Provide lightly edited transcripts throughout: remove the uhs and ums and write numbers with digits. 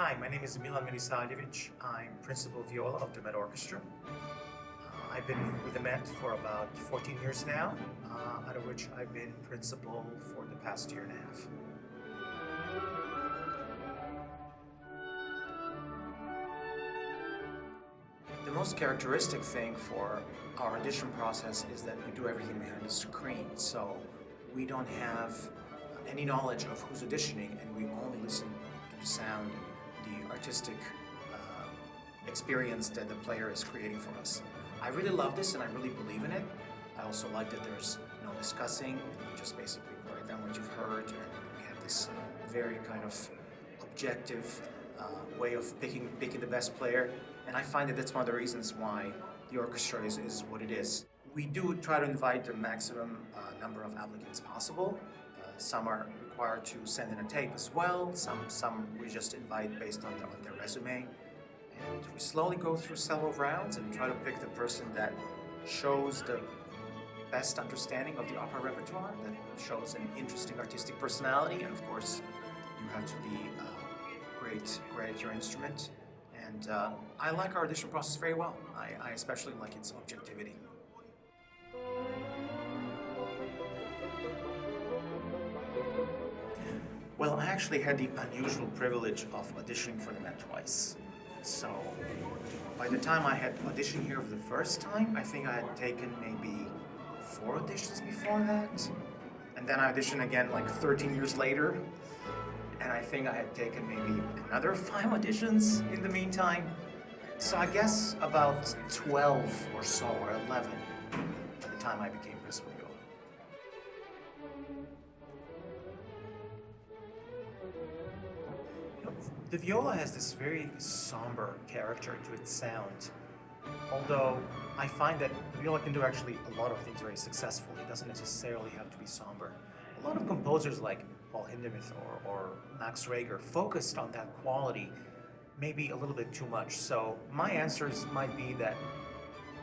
Hi, my name is Milan. I'm principal viola of the Met Orchestra. I've been with the Met for about 14 years now, out of which I've been principal for the past year and a half. The most characteristic thing for our audition process is that we do everything behind the screen, so we don't have any knowledge of who's auditioning, and we only listen to the sound and the artistic experience that the player is creating for us. I really love this and I really believe in it. I also like that there's no discussing. You just basically write down what you've heard, and we have this very kind of objective way of picking the best player. And I find that that's one of the reasons why the orchestra is what it is. We do try to invite the maximum number of applicants possible. Some are required to send in a tape as well. Some we just invite based on their resume. And we slowly go through several rounds and try to pick the person that shows the best understanding of the opera repertoire, that shows an interesting artistic personality, and of course you have to be great at your instrument. And I like our audition process very well. I especially like its objectivity. Well, I actually had the unusual privilege of auditioning for the Met twice. So by the time I had auditioned here for the first time, I think I had taken maybe 4 auditions before that. And then I auditioned again like 13 years later. And I think I had taken maybe another 5 auditions in the meantime. So I guess about 12 or so, or 11, by the time I became principal viola. The viola has this very somber character to its sound. Although I find that the viola can do actually a lot of things very successfully. It doesn't necessarily have to be somber. A lot of composers like Paul Hindemith or Max Reger focused on that quality maybe a little bit too much. So my answers might be that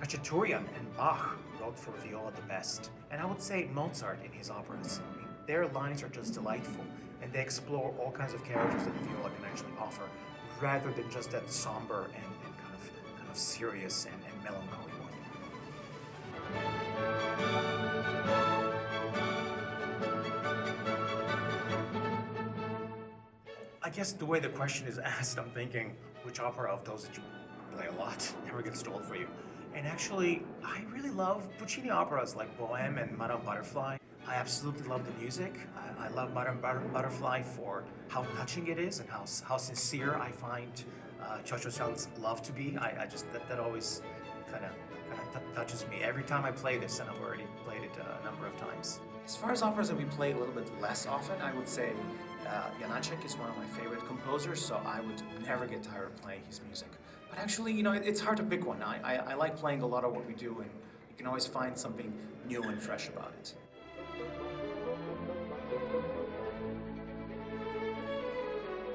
Khachaturian and Bach wrote for viola the best. And I would say Mozart in his operas. I mean, their lines are just delightful, and they explore all kinds of characters that the viola can actually offer, rather than just that somber and kind of serious and melancholy one. I guess the way the question is asked, I'm thinking, which opera of those that you play a lot never gets old for you? And actually, I really love Puccini operas like Bohème and Madame Butterfly. I absolutely love the music. I love Madame Butterfly for how touching it is and how sincere I find Cho-Cho-San's love to be. I just, that always kind of touches me every time I play this, and I've already played it a number of times. As far as operas that we play a little bit less often, I would say Janacek is one of my favorite composers, so I would never get tired of playing his music. But actually, it's hard to pick one. I like playing a lot of what we do, and you can always find something new and fresh about it.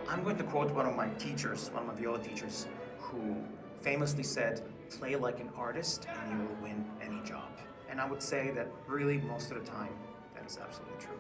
I'm going to quote one of my teachers, one of my viola teachers, who famously said, "Play like an artist and you will win any job." And I would say that really most of the time, that is absolutely true.